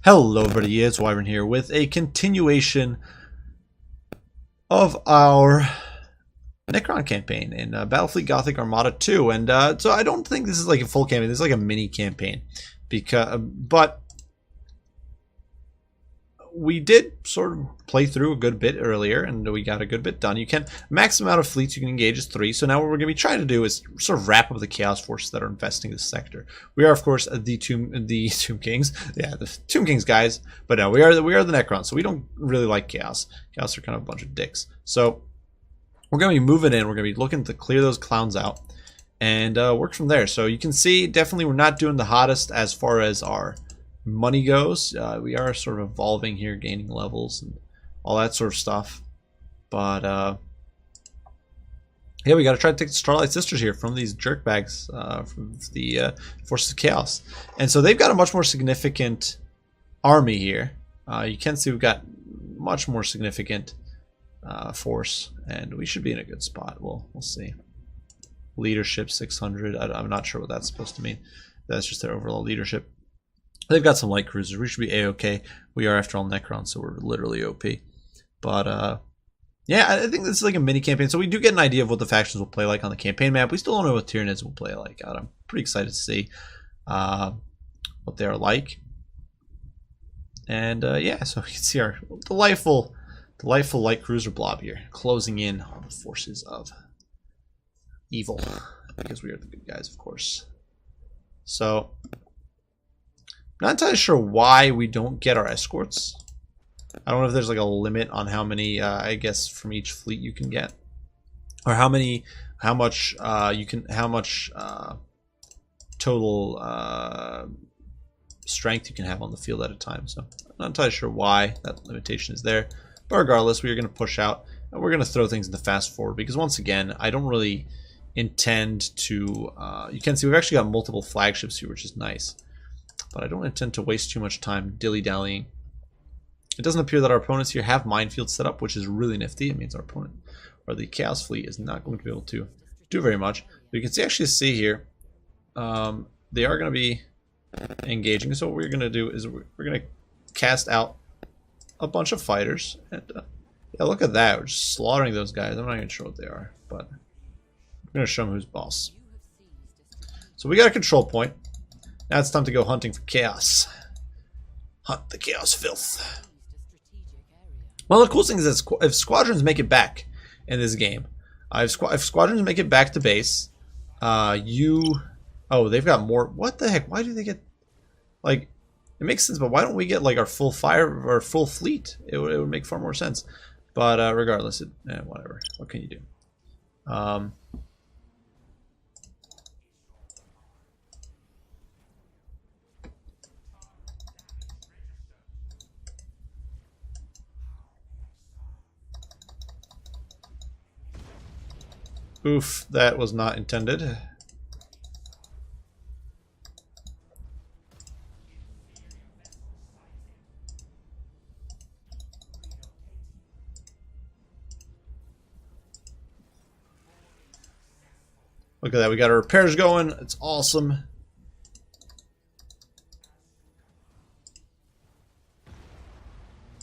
Hello everybody, it's Wyvern here with a continuation of our Necron campaign in Battlefleet Gothic Armada 2. And so I don't think this is like a full campaign, this is like a mini campaign. But we did sort of play through a good bit earlier and we got a good bit done. You can, max amount of fleets you can engage is 3. So now what we're going to be trying to do is sort of wrap up the Chaos forces that are infesting this sector. We are of course the Tomb Kings. Yeah, the Tomb Kings guys. But no, we are the Necron, so we don't really like Chaos. Chaos are kind of a bunch of dicks. So we're going to be moving in. We're going to be looking to clear those clowns out and work from there. So you can see definitely we're not doing the hottest as far as our money goes. We are sort of evolving here, gaining levels and all that sort of stuff. But yeah, we got to try to take the Starlight Sisters here from these jerkbags from the Forces of Chaos. And so they've got a much more significant army here. You can see we've got much more significant force, and we should be in a good spot. We'll see. Leadership 600. I'm not sure what that's supposed to mean. That's just their overall leadership. They've got some light cruisers. We should be A-okay. We are, after all, Necron, so we're literally OP. But, yeah, I think this is like a mini campaign. So we do get an idea of what the factions will play like on the campaign map. We still don't know what Tyranids will play like. I'm pretty excited to see what they're like. And, yeah, so we can see our delightful light cruiser blob here, closing in on the forces of evil. Because we are the good guys, of course. So not entirely sure why we don't get our escorts. I don't know if there's like a limit on how many, I guess, from each fleet you can get, or how much total strength you can have on the field at a time. So I'm not entirely sure why that limitation is there. But regardless, we are going to push out and we're going to throw things into fast forward because once again, I don't really intend to. You can see we've actually got multiple flagships here, which is nice. But I don't intend to waste too much time dilly-dallying. It doesn't appear that our opponents here have minefields set up, which is really nifty. It means our opponent, or the Chaos fleet, is not going to be able to do very much. But you can actually see here, they are going to be engaging. So what we're going to do is we're going to cast out a bunch of fighters. And yeah, look at that. We're just slaughtering those guys. I'm not even sure what they are, but I'm going to show them who's boss. So we got a control point. Now it's time to go hunting for chaos. Hunt the chaos filth. One of the cool things is that if squadrons make it back in this game, if squadrons make it back to base, oh, they've got more. What the heck? Why do they get, like, it makes sense, but why don't we get like our full fire or full fleet? It would make far more sense. But regardless, whatever. What can you do? Oof, that was not intended. Look at that, we got our repairs going. It's awesome.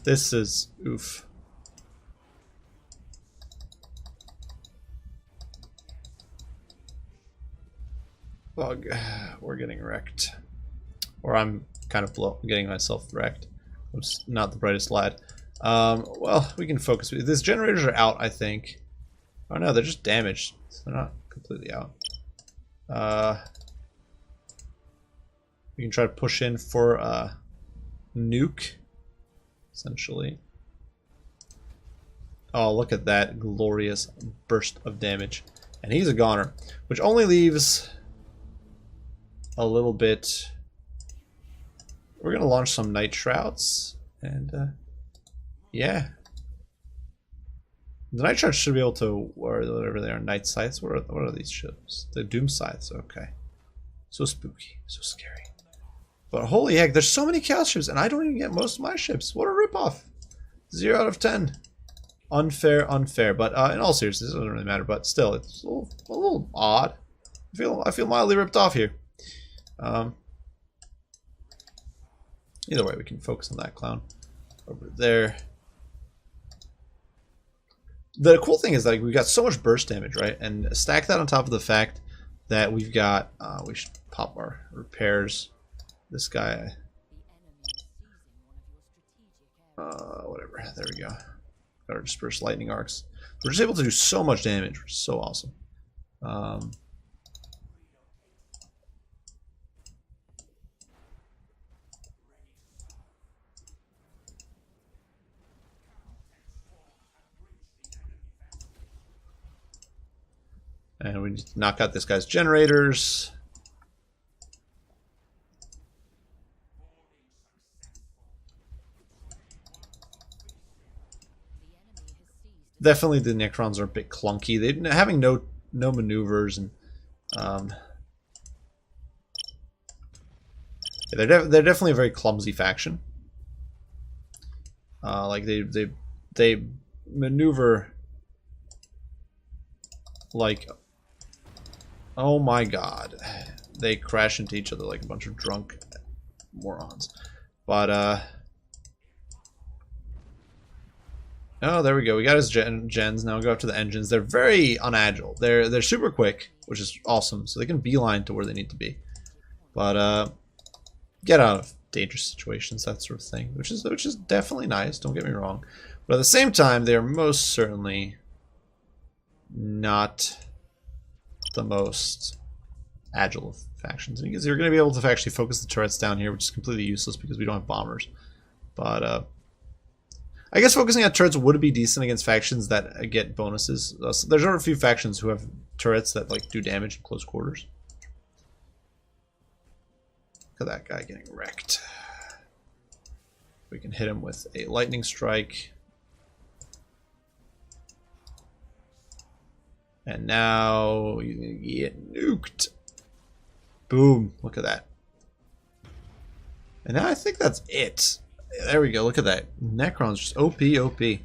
This is oof. Bug, we're getting wrecked. Or I'm kind of getting myself wrecked. I'm not the brightest lad. Well, we can focus. These generators are out, I think. Oh no, they're just damaged. They're not completely out. We can try to push in for a nuke, essentially. Oh, look at that glorious burst of damage. And he's a goner, which only leaves a little bit. We're gonna launch some night shrouds, and yeah, the night shrouds should be able to, or whatever they are, night scythes. What are these ships? The doom scythes. Okay, so spooky, so scary. But holy heck, there's so many chaos ships, and I don't even get most of my ships. What a ripoff! 0 out of 10. Unfair, unfair. But in all seriousness, it doesn't really matter. But still, it's a little odd. I feel mildly ripped off here. Either way, we can focus on that clown over there. The cool thing is that we've got so much burst damage, right? And stack that on top of the fact that we've got, we should pop our repairs. This guy, whatever, there we go. Got our dispersed lightning arcs. We're just able to do so much damage, which is so awesome. And we need to knock out this guy's generators. Definitely the Necrons are a bit clunky. They having no maneuvers, and they're definitely a very clumsy faction. Like they maneuver like, oh my god, they crash into each other like a bunch of drunk morons. But oh, there we go. We got his gens. Now we go up to the engines. They're very unagile. They're super quick, which is awesome. So they can beeline to where they need to be. But get out of dangerous situations, that sort of thing, which is definitely nice. Don't get me wrong. But at the same time, they are most certainly not the most agile of factions. Because you're going to be able to actually focus the turrets down here, which is completely useless because we don't have bombers. But I guess focusing on turrets would be decent against factions that get bonuses. So there's a few factions who have turrets that like do damage in close quarters. Look at that guy getting wrecked. We can hit him with a lightning strike. And now you get nuked. Boom. Look at that. And now I think that's it. There we go. Look at that. Necron's just OP, OP. Yeah,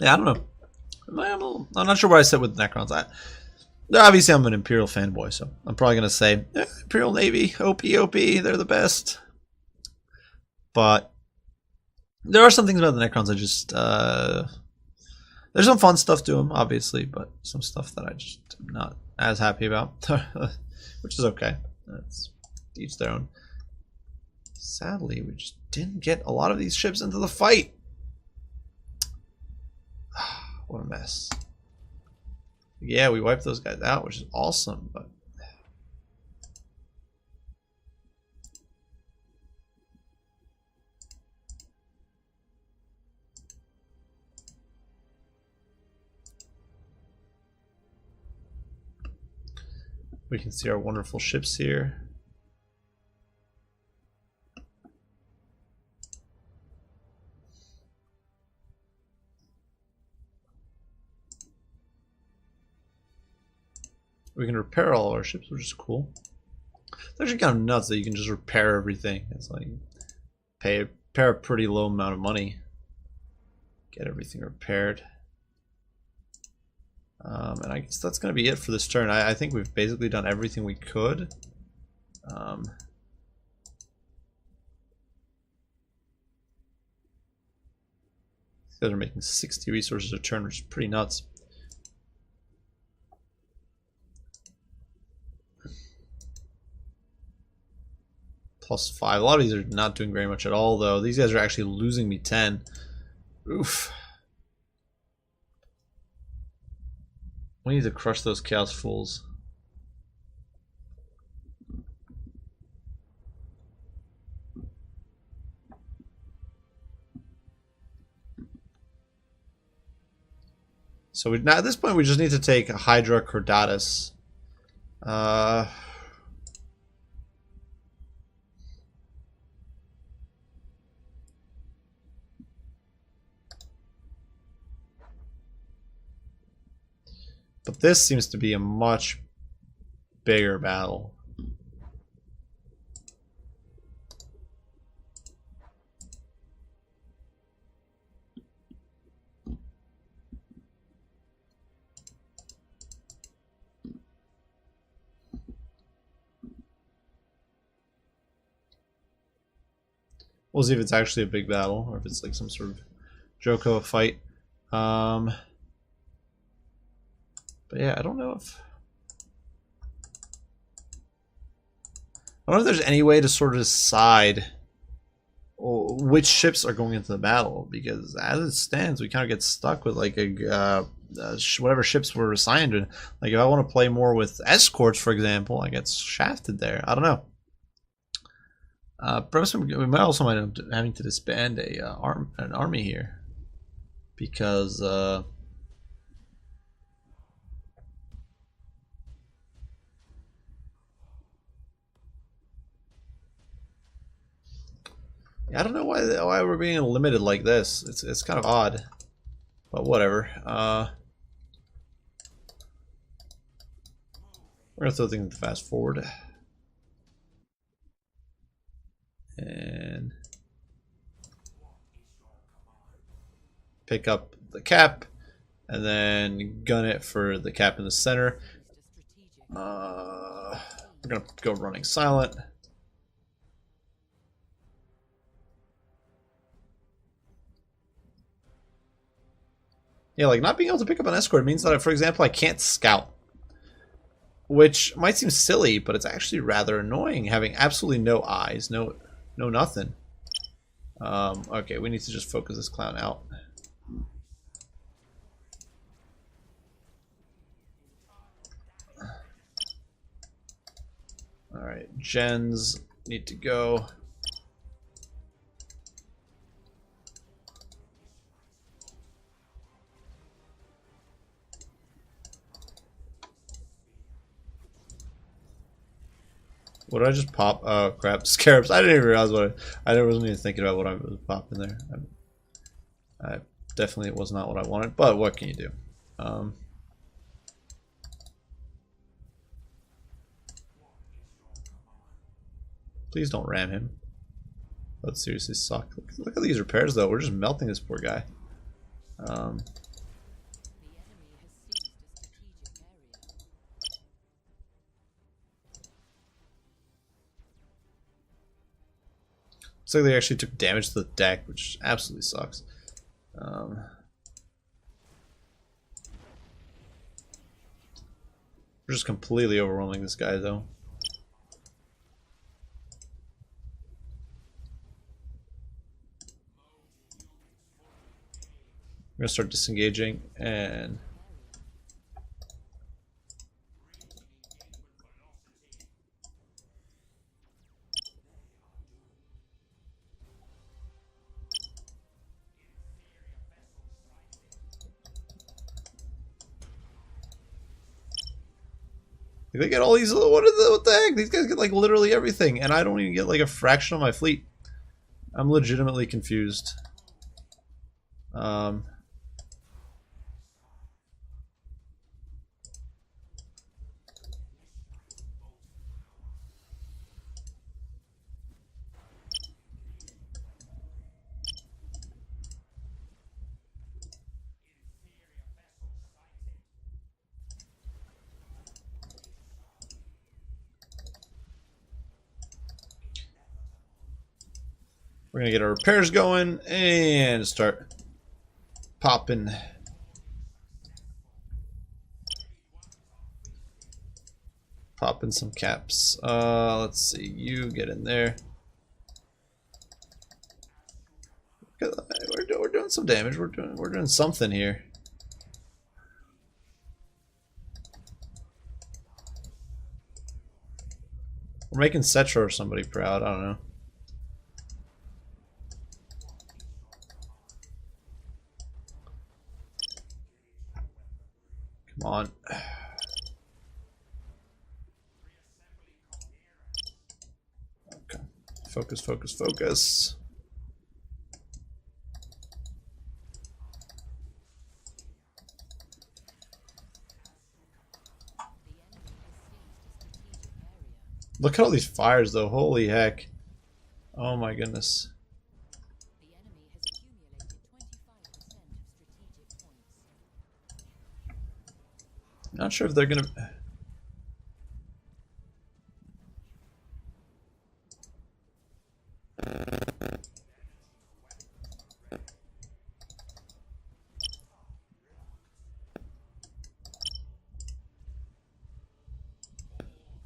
I don't know. I'm not sure where I sit with Necrons. Obviously, I'm an Imperial fanboy, so I'm probably going to say Imperial Navy, OP, OP, they're the best. But there are some things about the Necrons I just... there's some fun stuff to them, obviously, but some stuff that I just am not as happy about. Which is okay. That's each their own. Sadly, we just didn't get a lot of these ships into the fight. What a mess. Yeah, we wiped those guys out, which is awesome, but we can see our wonderful ships here. We can repair all our ships, which is cool. It's actually kind of nuts that you can just repair everything. It's like pay a pretty low amount of money, get everything repaired. And I guess that's going to be it for this turn. I think we've basically done everything we could. These guys are making 60 resources a turn, which is pretty nuts. +5. A lot of these are not doing very much at all, though. These guys are actually losing me 10. Oof. We need to crush those Chaos Fools. So now at this point we just need to take Hydra Cordatus. But this seems to be a much bigger battle. We'll see if it's actually a big battle or if it's like some sort of joke of a fight. But yeah, I don't know if there's any way to sort of decide which ships are going into the battle, because as it stands, we kind of get stuck with like whatever ships were assigned. Like if I want to play more with escorts, for example, I get shafted there. I don't know. Perhaps we might also end up having to disband an army here, because I don't know why we're being limited like this. It's kind of odd, but whatever. We're gonna throw things into fast forward and pick up the cap, and then gun it for the cap in the center. We're gonna go running silent. Yeah, like not being able to pick up an escort means that, for example, I can't scout. Which might seem silly, but it's actually rather annoying having absolutely no eyes, no nothing. Okay, we need to just focus this clown out. Alright, gens need to go. What did I just pop? Oh crap, scarabs. I didn't even realize I wasn't even thinking about what I was popping there. I definitely was not what I wanted, but what can you do? Please don't ram him. That seriously suck. Look at these repairs though. We're just melting this poor guy. Looks like they actually took damage to the deck, which absolutely sucks. We're just completely overwhelming this guy, though. We're gonna start disengaging and. They get all these. What the heck? These guys get like literally everything, and I don't even get like a fraction of my fleet. I'm legitimately confused. We're gonna get our repairs going and start popping. Popping some caps. Let's see. You get in there. We're doing some damage. We're doing something here. We're making Cetra or somebody proud. I don't know. Come on. Okay. Focus, focus, focus. Look at all these fires, though. Holy heck. Oh my goodness. Not sure if they're gonna.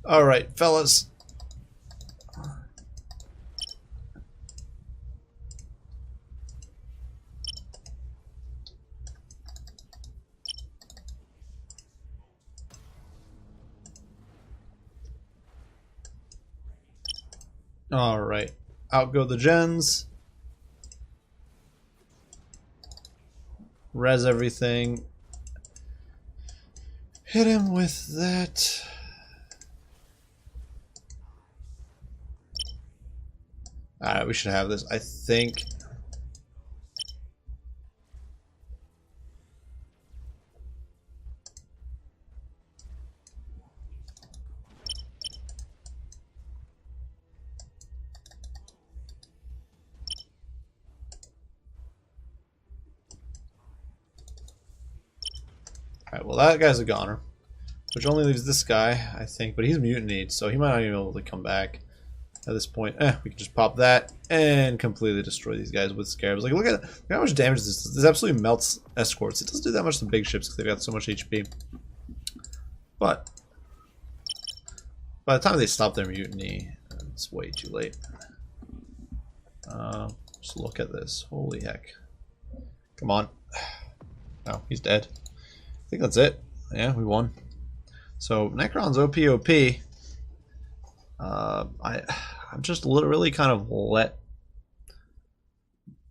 All right, fellas. All right, out go the gens. Res everything. Hit him with that. Alright, we should have this, I think. Alright, well that guy's a goner. Which only leaves this guy, I think, but he's mutinied, so he might not even be able to come back at this point. We can just pop that and completely destroy these guys with scarabs. Like, look at how much damage this does. This absolutely melts escorts. It doesn't do that much to big ships because they've got so much HP. But by the time they stop their mutiny, it's way too late. Just look at this. Holy heck. Come on. Oh, he's dead. I think that's it. Yeah, we won. So Necron's OP. I'm just literally kind of let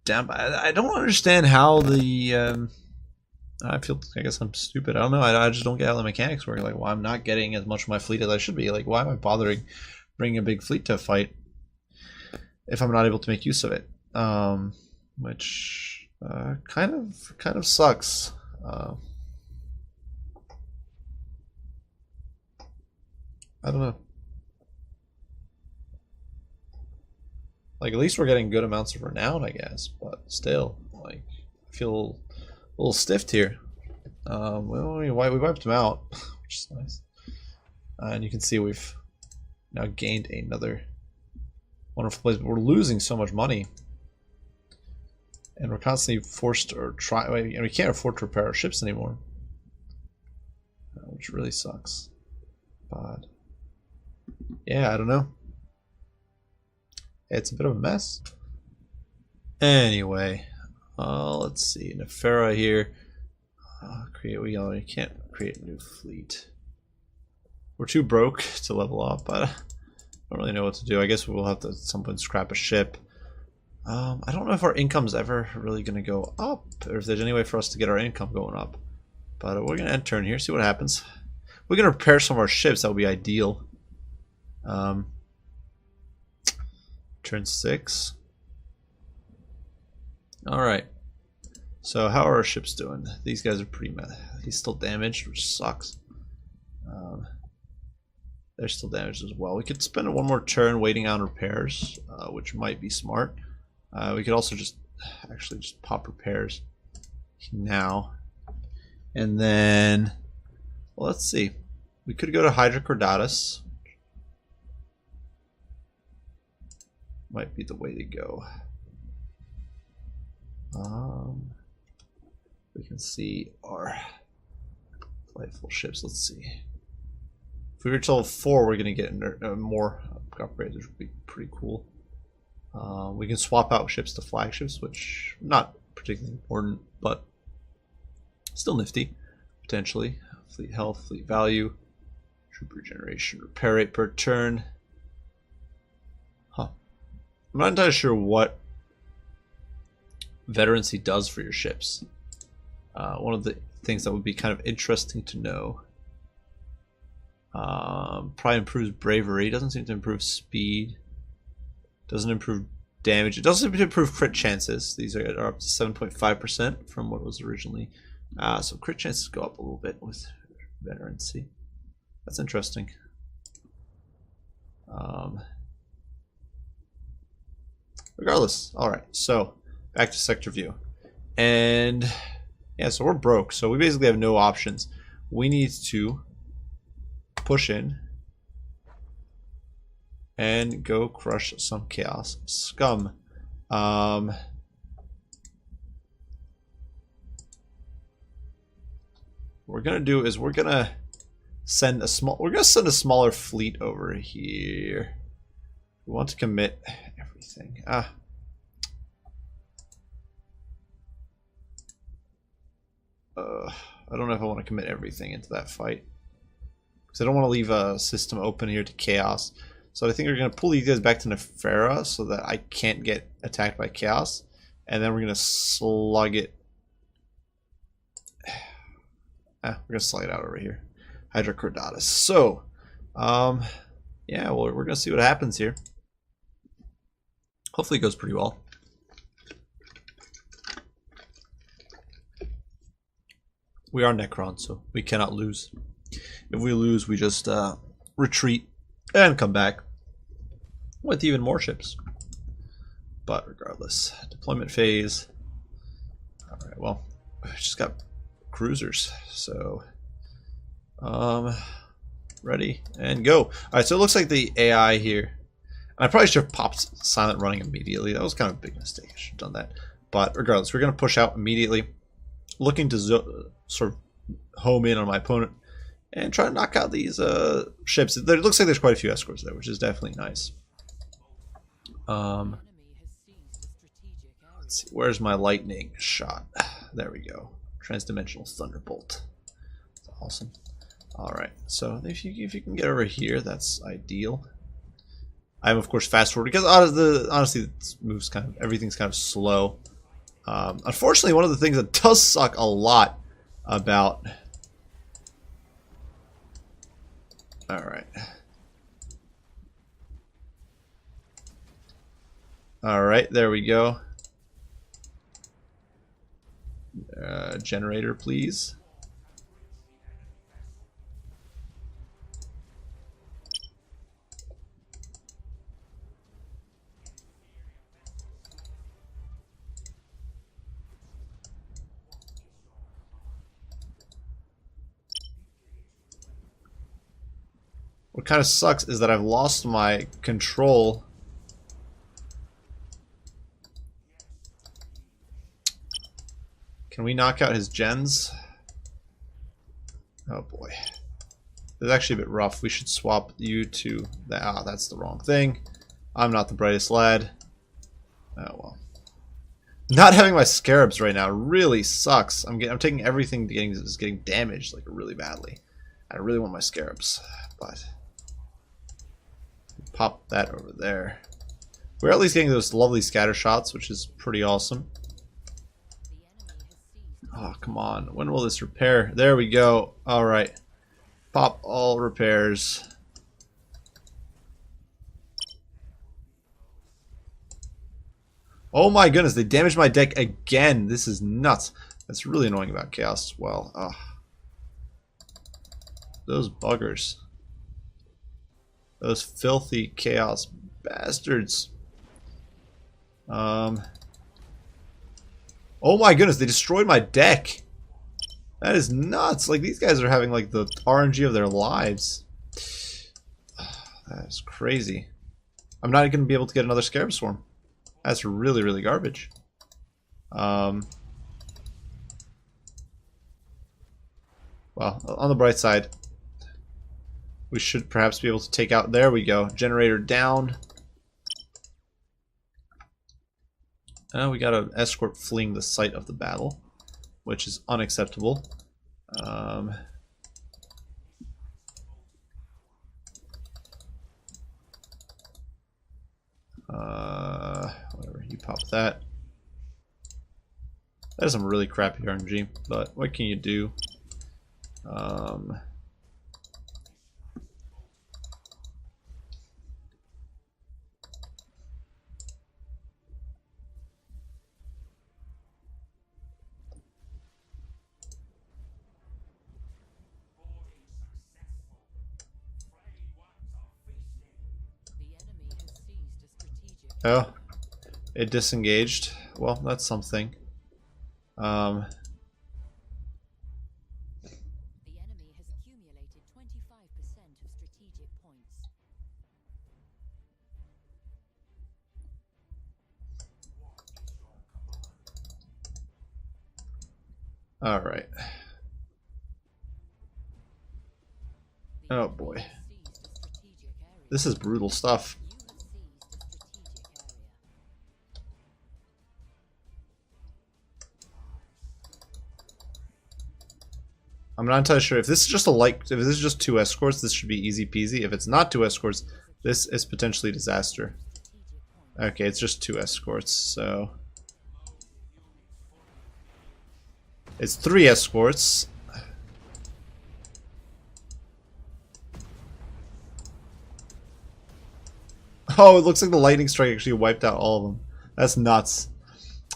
down. I don't understand how the. I guess I'm stupid. I don't know. I just don't get how the mechanics work. Like, why I'm not getting as much of my fleet as I should be. Like, why am I bothering bringing a big fleet to a fight if I'm not able to make use of it? Which kind of sucks. I don't know. Like, at least we're getting good amounts of renown, I guess. But still, like, I feel a little stiffed here. Well, we wiped him out, which is nice. And you can see we've now gained another wonderful place. But we're losing so much money. And we're constantly forced or and we can't afford to repair our ships anymore. Which really sucks. But yeah, I don't know. It's a bit of a mess. Anyway, let's see. Nefera here. You can't create a new fleet. We're too broke to level up, but I don't really know what to do. I guess we'll have to at some point scrap a ship. I don't know if our income's ever really going to go up, or if there's any way for us to get our income going up. But we're going to end turn here, see what happens. We're going to repair some of our ships. That would be ideal. Turn 6. Alright. So how are our ships doing? These guys are pretty mad. He's still damaged, which sucks. They're still damaged as well. We could spend one more turn waiting on repairs, which might be smart. We could also just pop repairs now. And then, well, let's see. We could go to Hydra Cordatus. Might be the way to go. We can see our delightful ships. Let's see. If we were to level 4, we're going to get more upgrades, which would be pretty cool. We can swap out ships to flagships, which not particularly important, but still nifty, potentially. Fleet health, fleet value, troop regeneration, repair rate per turn. Huh. I'm not entirely sure what veterancy does for your ships. One of the things that would be kind of interesting to know. Probably improves bravery. Doesn't seem to improve speed. Doesn't improve damage. It doesn't seem to improve crit chances. These are up to 7.5% from what was originally. So crit chances go up a little bit with veterancy. That's interesting. Regardless, all right. So back to sector view, and yeah, so we're broke. So we basically have no options. We need to push in and go crush some chaos scum. What we're gonna do is we're gonna send a small. We're gonna send a smaller fleet over here. We want to commit everything. I don't know if I want to commit everything into that fight because I don't want to leave a system open here to chaos. So I think we're gonna pull these guys back to Nefera so that I can't get attacked by chaos, and then we're gonna slug it. We're gonna slide out over here. Hydrocordatus. So, yeah, well, we're gonna see what happens here. Hopefully, it goes pretty well. We are Necron, so we cannot lose. If we lose, we just retreat and come back with even more ships. But regardless, deployment phase. All right. Well, I just got cruisers, so ready and go. All right, so it looks like the AI here, and I probably should have popped silent running immediately. That was kind of a big mistake. I should have done that. But regardless, we're going to push out immediately, looking to sort of home in on my opponent and try to knock out these ships. It looks like there's quite a few escorts there, which is definitely nice. Let's see, where's my lightning shot? There we go. Transdimensional thunderbolt. That's awesome. All right, so if you can get over here, that's ideal. I'm of course fast forward because honestly, this moves kind of everything's kind of slow. Unfortunately, one of the things that does suck a lot about. All right. All right, there we go. Generator, please. What kind of sucks is that I've lost my control. Can we knock out his gens? Oh boy. It's actually a bit rough. We should swap you to that. Ah, that's the wrong thing. I'm not the brightest lad. Oh well. Not having my scarabs right now really sucks. I'm taking everything is getting damaged like really badly. I really want my scarabs, but pop that over there. We're at least getting those lovely scatter shots, which is pretty awesome. Oh, come on. When will this repair? There we go. All right. Pop all repairs. Oh my goodness, they damaged my deck again. This is nuts. That's really annoying about Chaos as well. Oh. Those buggers. Those filthy Chaos bastards. Oh my goodness, they destroyed my deck. That is nuts. Like, these guys are having like the RNG of their lives. That is crazy. I'm not going to be able to get another Scarab Swarm. That's really, really garbage. Well, on the bright side, we should perhaps be able to take out... There we go. Generator down. We got an escort fleeing the site of the battle, which is unacceptable. Whatever, you pop that. That is some really crappy RNG, but what can you do? Oh, it disengaged. Well, that's something. The enemy has accumulated 25% of strategic points. All right. Oh boy. This is brutal stuff. I'm not entirely sure if this is just if this is just 2 escorts, this should be easy peasy. If it's not 2 escorts, this is potentially disaster. Okay, it's just 2 escorts, so it's 3 escorts. Oh, it looks like the lightning strike actually wiped out all of them. That's nuts.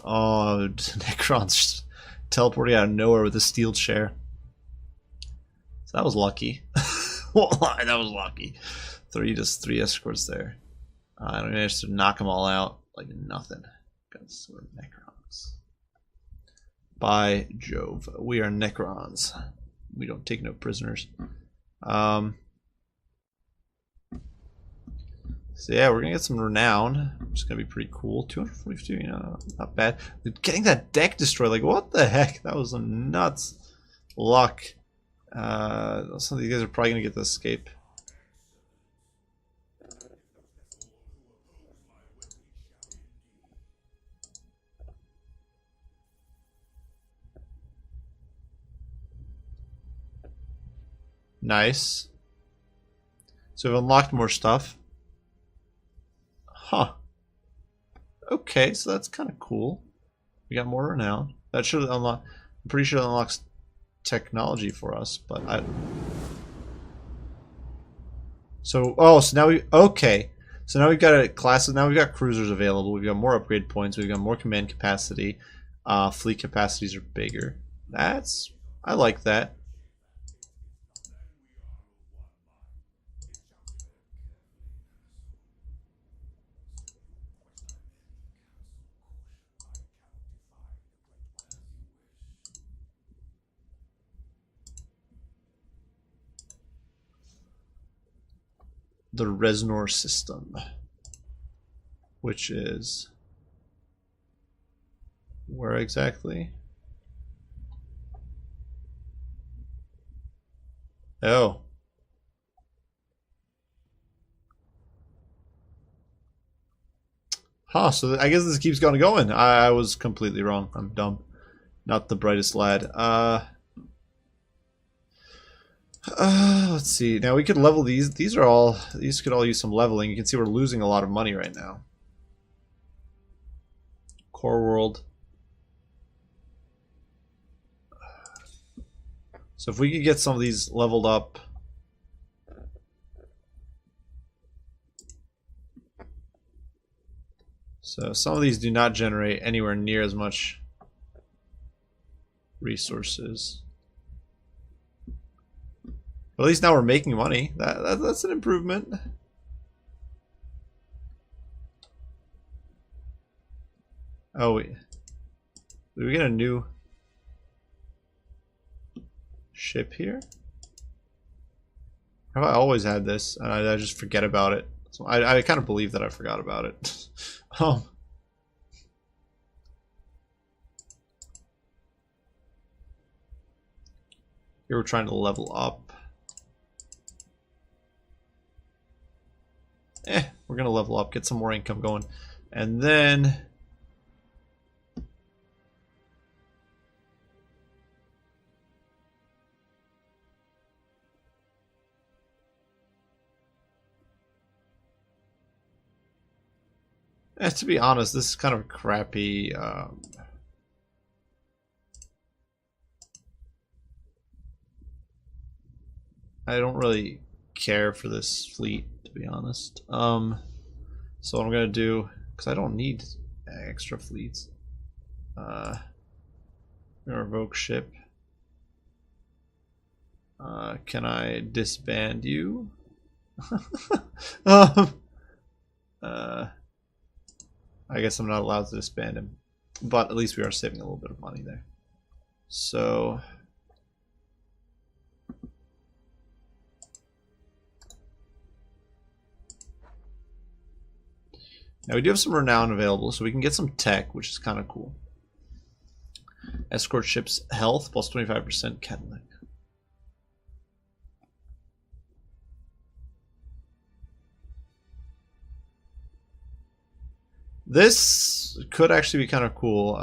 Oh, Necron's just teleporting out of nowhere with a steel chair. So that was lucky. That was lucky. 3 escorts there. I don't manage to knock them all out like nothing. Because we're Necrons. By Jove, we are Necrons. We don't take no prisoners. So yeah, we're gonna get some renown, which is gonna be pretty cool. 242, you know, not bad. Getting that deck destroyed, like what the heck? That was some nuts luck. Some of these guys are probably gonna get the escape. Nice. So we've unlocked more stuff. Huh. Okay, so that's kind of cool. We got more renown. That should unlock. I'm pretty sure that unlocks technology for us, but I. So so now we okay. So now we've got a class. Now we've got cruisers available. We've got more upgrade points. We've got more command capacity. Fleet capacities are bigger. I like that. The Resnor system, which is where exactly? Oh. Huh, so I guess this keeps going. I was completely wrong. I'm dumb. Not the brightest lad. Let's see. Now we could level these. These could all use some leveling. You can see we're losing a lot of money right now. Core world. So if we could get some of these leveled up. So some of these do not generate anywhere near as much resources. But at least now we're making money. That's an improvement. Oh wait. Did we get a new ship here? Have I always had this? And I just forget about it. So I kind of believe that I forgot about it. Here we're trying to level up. We're gonna level up, get some more income going, and then to be honest, this is kind of crappy. I don't really care for this fleet, to be honest. So what I'm gonna do, because I don't need extra fleets. I'm gonna revoke ship. Can I disband you? I guess I'm not allowed to disband him, but at least we are saving a little bit of money there. So now we do have some renown available, so we can get some tech, which is kind of cool. Escort ships health plus 25% Cadillac. This could actually be kind of cool.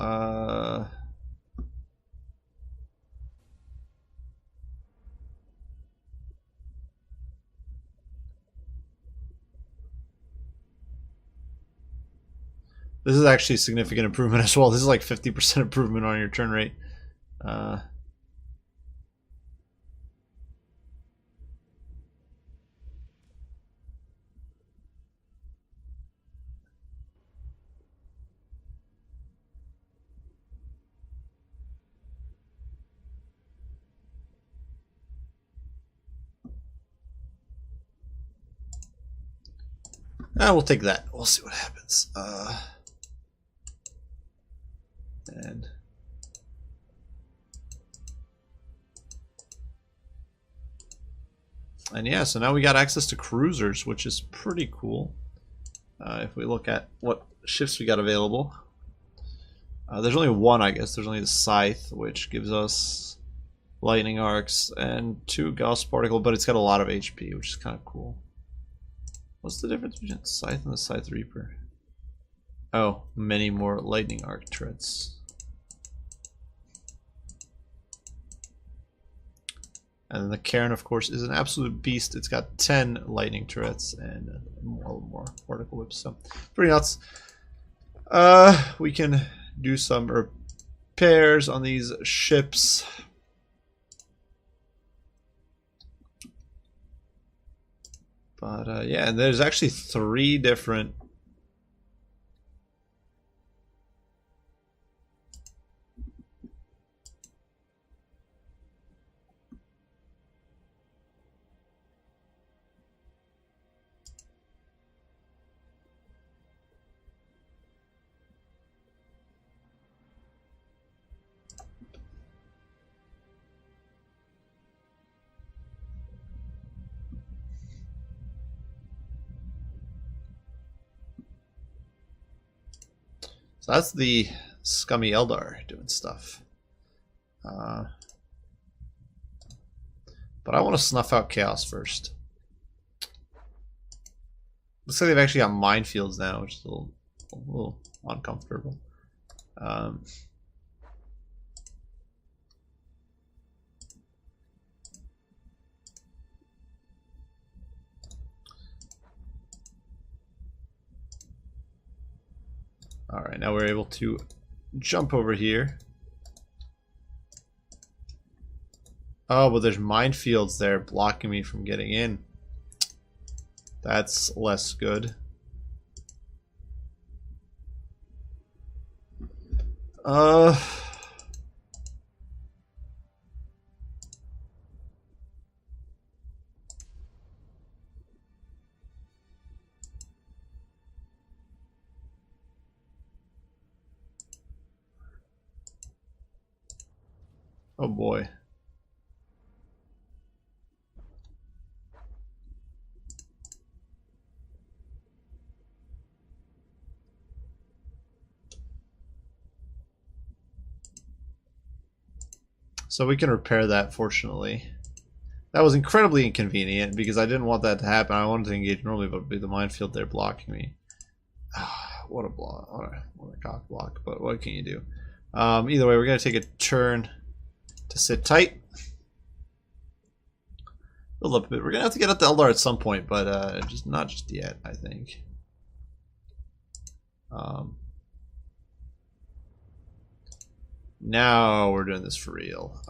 This is actually a significant improvement as well. This is like 50% improvement on your turn rate. We'll take that. We'll see what happens. And yeah, so now we got access to cruisers, which is pretty cool. If we look at what ships we got available, there's only one, I guess. There's only the Scythe, which gives us lightning arcs and 2 Gauss particle, but it's got a lot of HP, which is kind of cool. What's the difference between the Scythe and the Scythe Reaper? Oh, many more lightning arc turrets. And then the Cairn, of course, is an absolute beast. It's got 10 lightning turrets and more particle whips, so pretty nuts. We can do some repairs on these ships. But yeah, and there's actually 3 different So that's the scummy Eldar doing stuff. But I want to snuff out Chaos first. Looks like they've actually got minefields now, which is a little uncomfortable. Alright, now we're able to jump over here. Oh, but there's minefields there blocking me from getting in. That's less good. Oh boy. So we can repair that, fortunately. That was incredibly inconvenient because I didn't want that to happen. I wanted to engage normally, but it'd be the minefield there blocking me. What a block. What a cock block, but what can you do? Either way, we're going to take a turn to sit tight. Build up a bit. We're going to have to get up to Eldar at some point, but just not just yet, I think. Now we're doing this for real.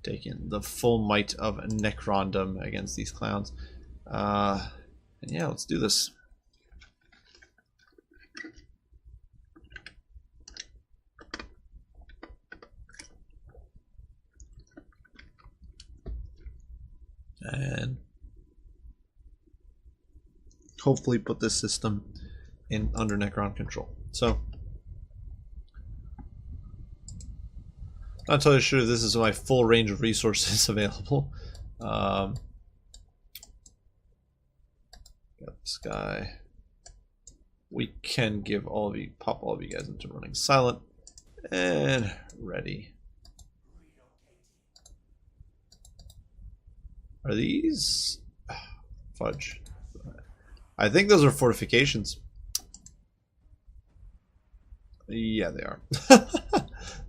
Taking the full might of Necrondom against these clowns. And yeah, let's do this. And hopefully put this system in under Necron control. So not entirely sure if this is my full range of resources available. Got this guy. We can give all of you, pop all of you guys into running silent and ready. Are these fudge? I think those are fortifications. Yeah, they are.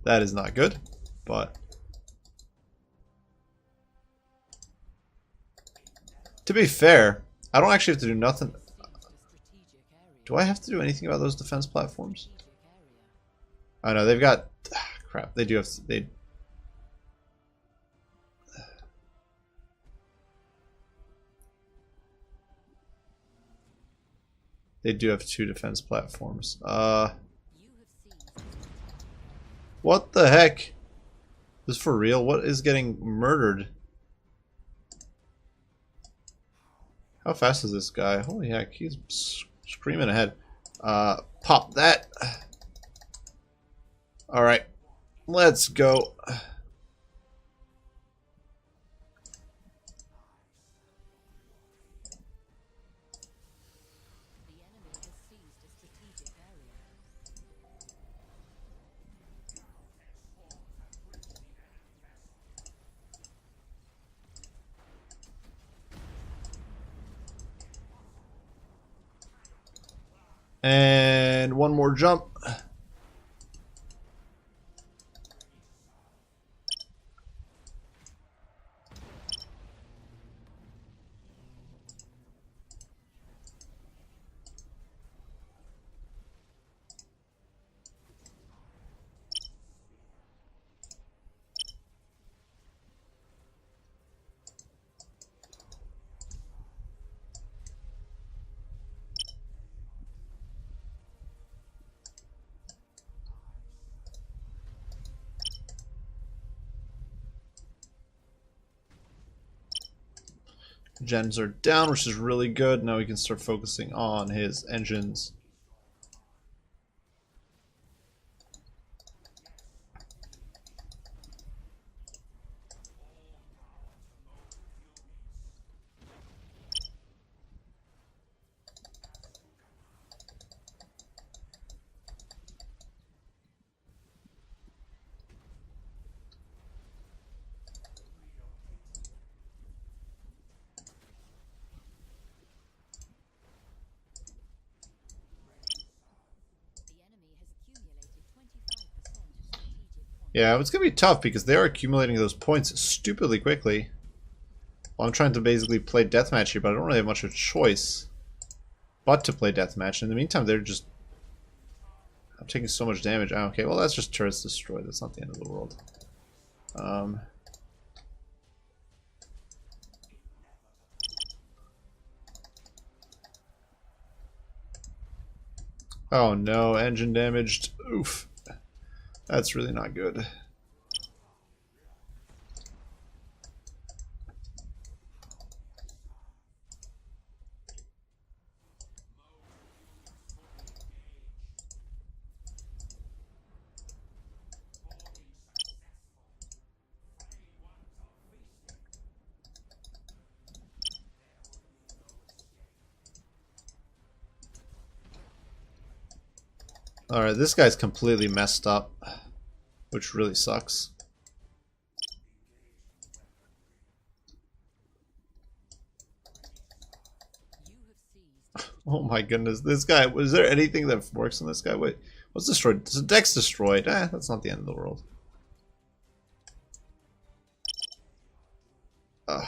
That is not good, but to be fair, I don't actually have to do nothing. Do I have to do anything about those defense platforms? I know they've got crap. They do have they do have 2 defense platforms. What the heck? Is this for real? What is getting murdered? How fast is this guy? Holy heck, he's screaming ahead. Pop that. Alright, let's go. And one more jump. Gens are down, which is really good. Now we can start focusing on his engines. Yeah, it's going to be tough because they are accumulating those points stupidly quickly. Well, I'm trying to basically play deathmatch here, but I don't really have much of a choice but to play deathmatch. In the meantime, they're just... I'm taking so much damage. Oh, okay, well, that's just turrets destroyed. That's not the end of the world. Oh no, engine damaged. Oof. That's really not good. Alright, this guy's completely messed up, which really sucks. Oh my goodness, this guy, was there anything that works on this guy? Wait, what's destroyed? The deck's destroyed. That's not the end of the world. Ugh.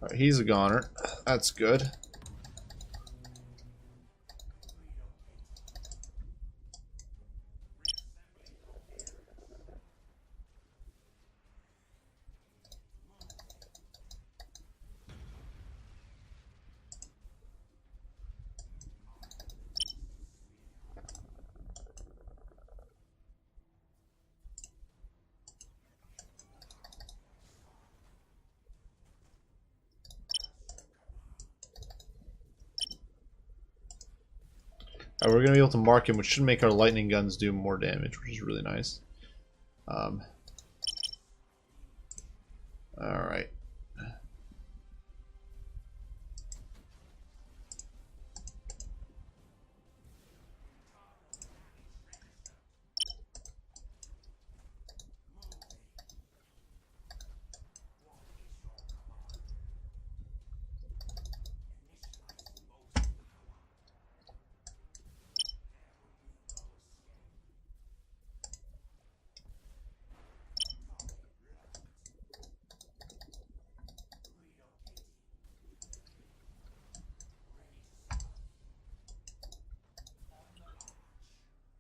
Alright, he's a goner. That's good. We're going to be able to mark him, which should make our lightning guns do more damage, which is really nice. Alright.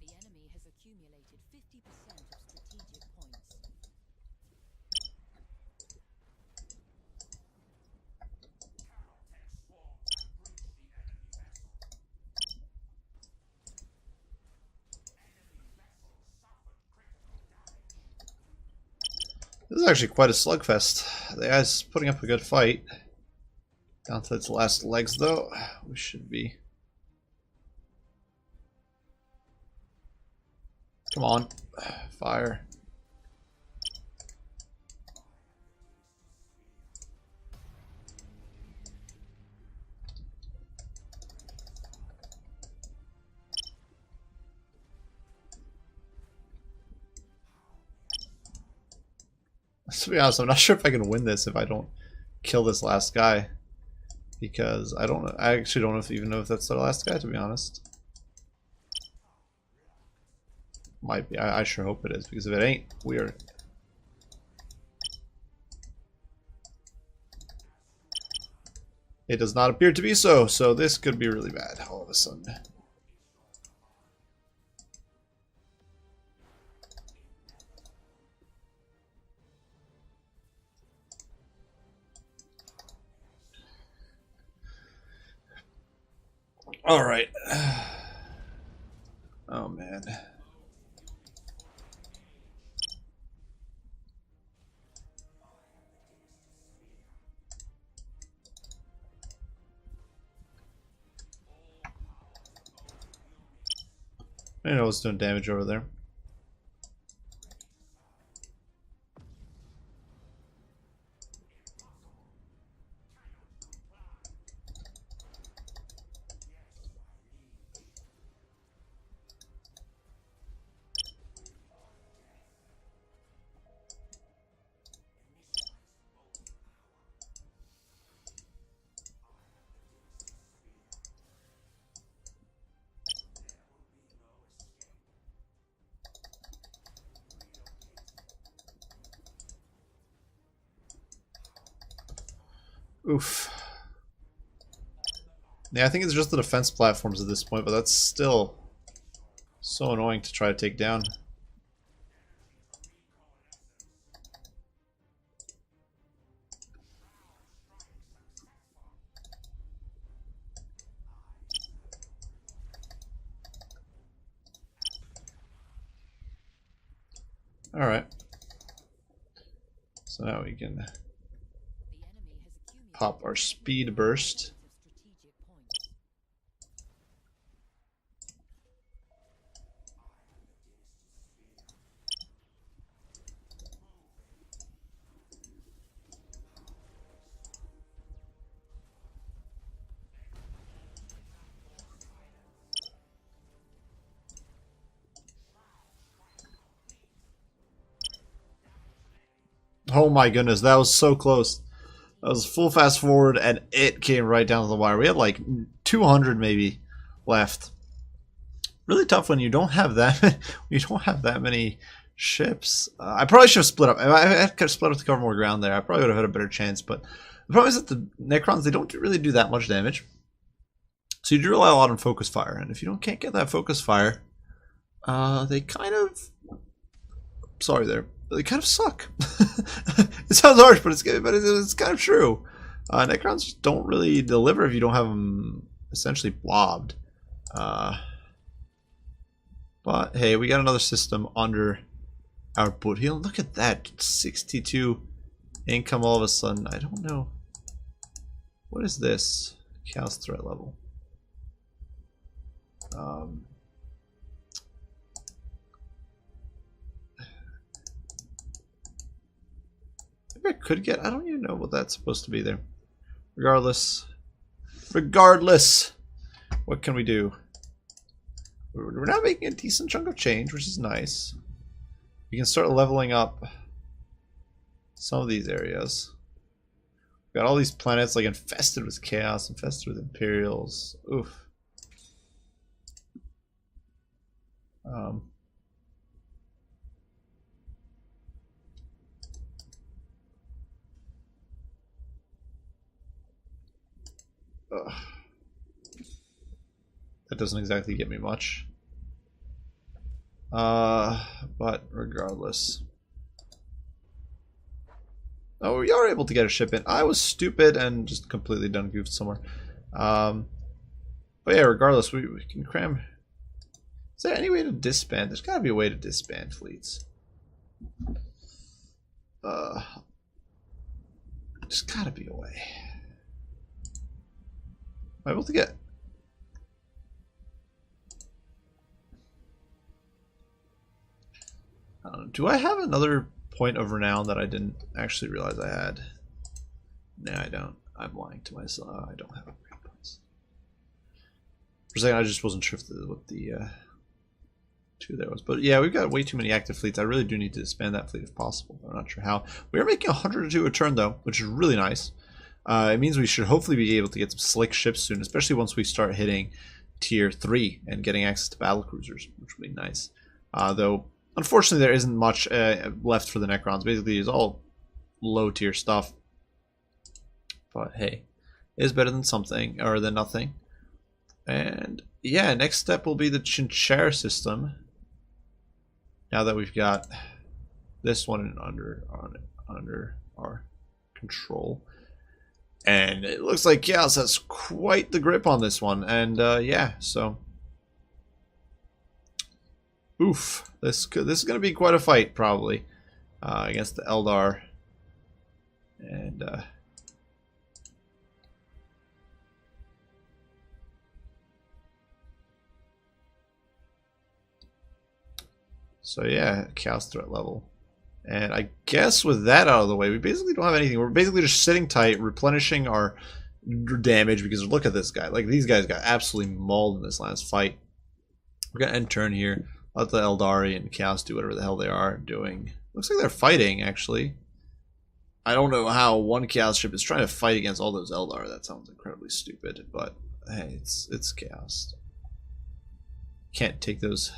The enemy has accumulated 50% of strategic points. This is actually quite a slugfest. The guy's putting up a good fight. Down to its last legs, though. We should be. Come on. Fire. To be honest, I'm not sure if I can win this if I don't kill this last guy. Because I actually don't know even know if that's the last guy, to be honest. Might be. I sure hope it is, because if it ain't, we are. It does not appear to be so, so this could be really bad all of a sudden. All right. Oh man. I know it's doing damage over there. Oof. Yeah, I think it's just the defense platforms at this point, but that's still so annoying to try to take down. Alright. So now we can The enemy has accumulated pop our speed burst. of strategic points. Oh my goodness, that was so close. That was full fast forward and it came right down to the wire. We had like 200 maybe left. Really tough when you don't have that many ships. I probably should have split up. If I had split up to cover more ground there, I probably would have had a better chance. But the problem is that the Necrons, they don't really do that much damage. So you do rely a lot on focus fire, and if you can't get that focus fire, they kind of. Sorry there. They kind of suck. It sounds harsh, but it's kind of true. Necrons just don't really deliver if you don't have them essentially blobbed. But hey, we got another system under our boot heel. Look at that, 62 income all of a sudden. I don't know. What is this? Chaos threat level. Maybe I could get... I don't even know what that's supposed to be there. Regardless, what can we do? We're now making a decent chunk of change, which is nice. We can start leveling up some of these areas. We've got all these planets like infested with chaos, infested with Imperials. Oof. That doesn't exactly get me much. But regardless. Oh, we are able to get a ship in. I was stupid and just completely done goofed somewhere. But yeah, regardless, we can cram. Is there any way to disband? There's gotta be a way to disband fleets. There's gotta be a way. Am I able to get... do I have another point of renown that I didn't actually realize I had? No, I don't. I'm lying to myself. I don't have upgrade points. For a second, I just wasn't sure if what the two there was. But yeah, we've got way too many active fleets. I really do need to disband that fleet if possible. I'm not sure how. We are making 102 a turn, though, which is really nice. It means we should hopefully be able to get some slick ships soon, especially once we start hitting tier 3 and getting access to battle cruisers, which would be nice. Though, unfortunately, there isn't much left for the Necrons. Basically, it's all low-tier stuff. But hey, it is better than something, or than nothing. And yeah, next step will be the Chinchar system. Now that we've got this one under our control. And it looks like Chaos has quite the grip on this one. And yeah, so... oof. This is going to be quite a fight, probably, against the Eldar. And... so yeah, Chaos threat level. And I guess with that out of the way, we basically don't have anything. We're basically just sitting tight, replenishing our damage, because look at this guy. Like, these guys got absolutely mauled in this last fight. We're going to end turn here. Let the Eldari and Chaos do whatever the hell they are doing. Looks like they're fighting, actually. I don't know how one Chaos ship is trying to fight against all those Eldar. That sounds incredibly stupid, but hey, it's Chaos. Can't take those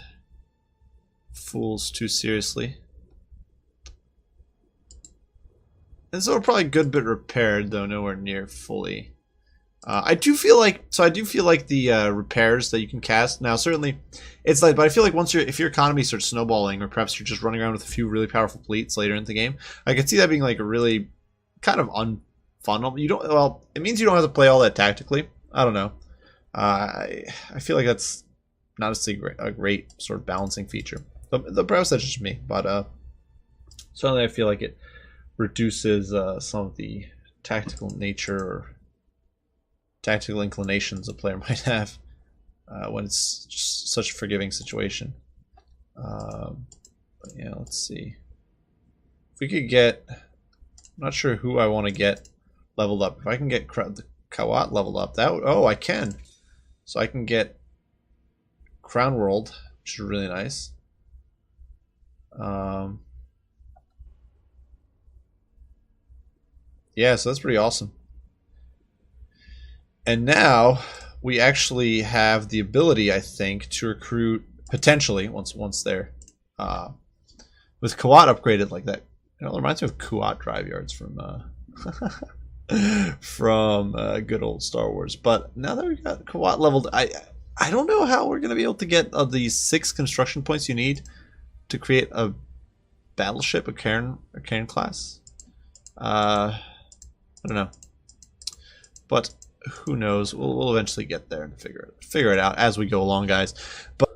fools too seriously. And so we're probably a good bit repaired, though nowhere near fully. I do feel like the repairs that you can cast now, certainly it's like, but I feel like if your economy starts snowballing, or perhaps you're just running around with a few really powerful fleets later in the game, I could see that being like a really kind of unfun. You don't, well, it means you don't have to play all that tactically. I don't know. I feel like that's not a great sort of balancing feature. Perhaps that's just me, but certainly I feel like it reduces some of the tactical nature or tactical inclinations a player might have when it's just such a forgiving situation. But yeah, let's see. If we could get... I'm not sure who I want to get leveled up. If I can get the Kawat leveled up, that would... oh, I can. So I can get Crown World, which is really nice. Yeah, so that's pretty awesome. And now we actually have the ability, I think, to recruit potentially once they're with Kawat upgraded like that. You know, it reminds me of Kuat drive yards from from good old Star Wars. But now that we've got Kawat leveled, I don't know how we're gonna be able to get the 6 construction points you need to create a battleship, a Cairn class. I don't know, but who knows? We'll eventually get there and figure it out as we go along, guys. But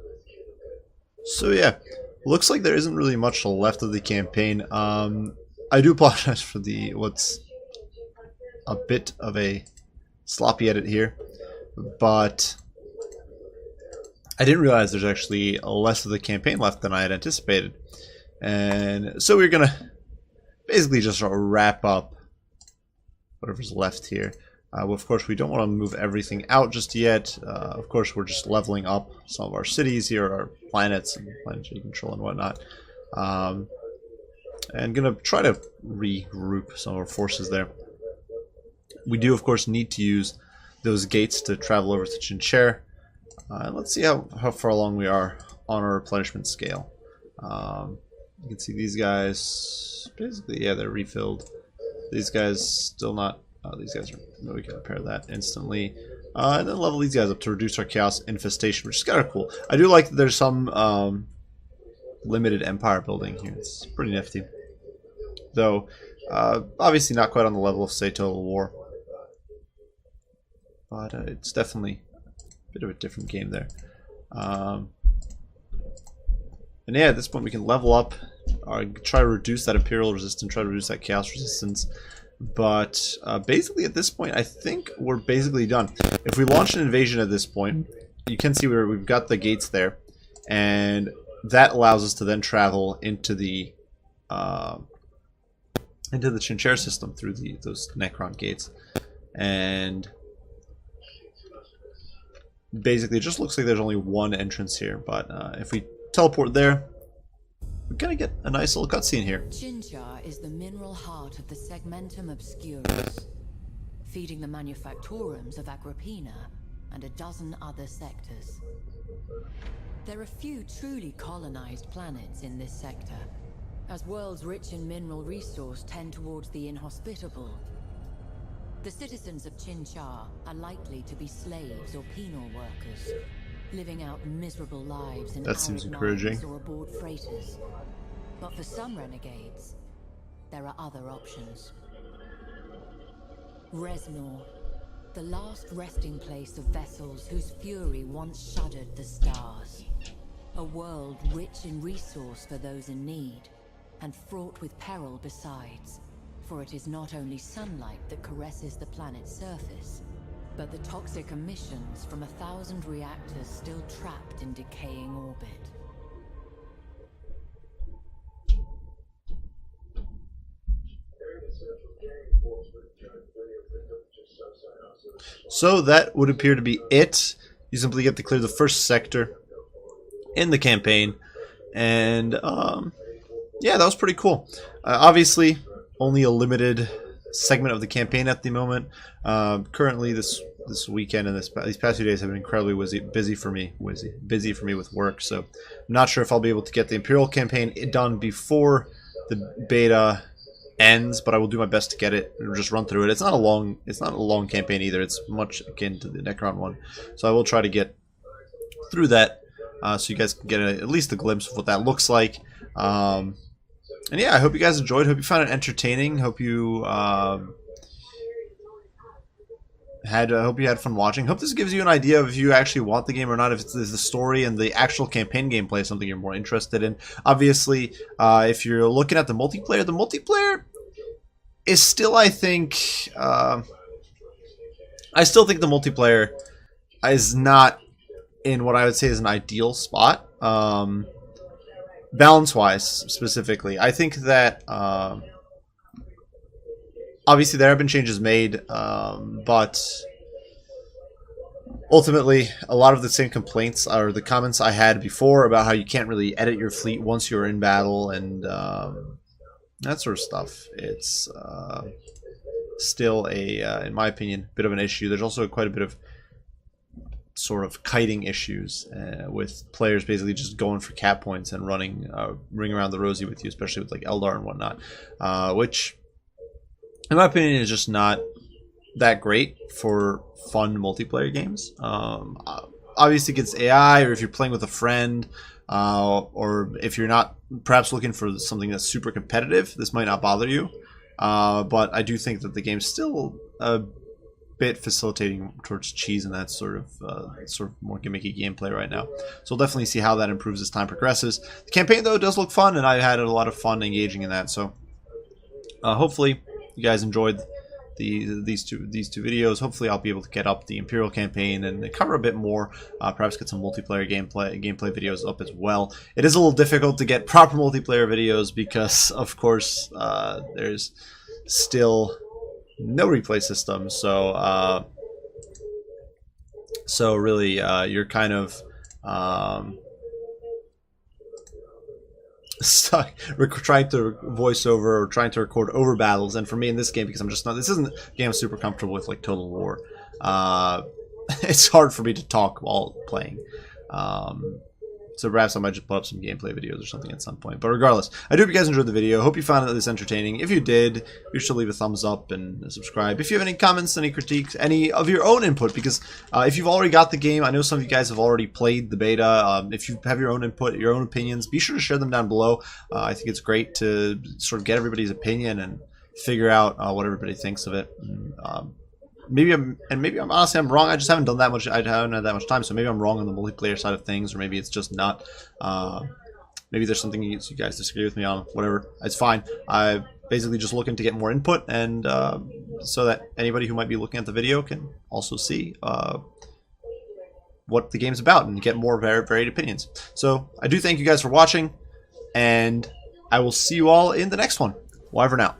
so yeah, looks like there isn't really much left of the campaign. I do apologize for what's a bit of a sloppy edit here, but I didn't realize there's actually less of the campaign left than I had anticipated. And so we're going to basically just sort of wrap up whatever's left here. Well, of course, we don't want to move everything out just yet. Of course, we're just leveling up some of our cities here, our planets and planetary control and whatnot. And going to try to regroup some of our forces there. We do, of course, need to use those gates to travel over to Chincher. Let's see how far along we are on our replenishment scale. You can see these guys, basically, yeah, they're refilled. These guys still not. These guys are. We can repair that instantly. And then level these guys up to reduce our chaos infestation, which is kind of cool. I do like that there's some limited empire building here. It's pretty nifty. Though, obviously not quite on the level of, say, Total War. But it's definitely a bit of a different game there. And yeah, at this point we can level up, try to reduce that Imperial resistance, try to reduce that Chaos resistance. But basically at this point, I think we're basically done. If we launch an invasion at this point, you can see where we've got the gates there. And that allows us to then travel into the Chincher system through those Necron gates. And basically it just looks like there's only one entrance here. But if we teleport there, we're gonna get a nice little cutscene here. Chincher is the mineral heart of the Segmentum Obscurus, feeding the manufactorums of Agrippina and a dozen other sectors. There are few truly colonized planets in this sector, as worlds rich in mineral resource tend towards the inhospitable. The citizens of Chincher are likely to be slaves or penal workers, living out miserable lives in arid mines or aboard freighters. But for some renegades, there are other options. Resnor, the last resting place of vessels whose fury once shuddered the stars. A world rich in resource for those in need, and fraught with peril besides. For it is not only sunlight that caresses the planet's surface, but the toxic emissions from 1,000 reactors still trapped in decaying orbit. So that would appear to be it. You simply get to clear the first sector in the campaign. And yeah, that was pretty cool. Obviously, only a limited segment of the campaign at the moment. Currently, this weekend and these past few days have been incredibly busy for me with work. So I'm not sure if I'll be able to get the Imperial campaign done before the beta ends, but I will do my best to get it and just run through it. It's not a long campaign either. It's much akin to the Necron one, so I will try to get through that so you guys can get at least a glimpse of what that looks like. And yeah, I hope you guys enjoyed. Hope you found it entertaining. Hope you had fun watching. Hope this gives you an idea of if you actually want the game or not, if it's the story and the actual campaign gameplay is something you're more interested in. Obviously, if you're looking at the multiplayer is still, I think, I still think the multiplayer is not in what I would say is an ideal spot. Balance-wise, specifically. I think that obviously there have been changes made, but ultimately a lot of the same complaints are the comments I had before about how you can't really edit your fleet once you're in battle and that sort of stuff. It's still in my opinion, a bit of an issue. There's also quite a bit of sort of kiting issues with players basically just going for cap points and running ring around the rosy with you, especially with like Eldar and whatnot, which in my opinion is just not that great for fun multiplayer games. Obviously against AI, or if you're playing with a friend, or if you're not perhaps looking for something that's super competitive, this might not bother you. But I do think that the game's still a bit facilitating towards cheese and that sort of more gimmicky gameplay right now. So we'll definitely see how that improves as time progresses. The campaign though does look fun, and I had a lot of fun engaging in that. So hopefully you guys enjoyed these two videos. Hopefully I'll be able to get up the Imperial campaign and cover a bit more, perhaps get some multiplayer gameplay videos up as well. It is a little difficult to get proper multiplayer videos because of course there's still no replay system, so really you're kind of stuck trying to voice over or trying to record over battles. And for me in this game, because I'm just not, this isn't a game I'm super comfortable with like Total War, it's hard for me to talk while playing. So perhaps I might just put up some gameplay videos or something at some point. But regardless, I do hope you guys enjoyed the video. Hope you found this entertaining. If you did, you should leave a thumbs up and subscribe. If you have any comments, any critiques, any of your own input, because if you've already got the game, I know some of you guys have already played the beta. If you have your own input, your own opinions, be sure to share them down below. I think it's great to sort of get everybody's opinion and figure out what everybody thinks of it. Maybe I'm honestly I'm wrong. I just haven't done that much. I haven't had that much time, so maybe I'm wrong on the multiplayer side of things, or maybe it's just not. Maybe there's something you guys disagree with me on. Whatever, it's fine. I'm basically just looking to get more input, and so that anybody who might be looking at the video can also see what the game's about and get more varied opinions. So I do thank you guys for watching, and I will see you all in the next one. Bye for now.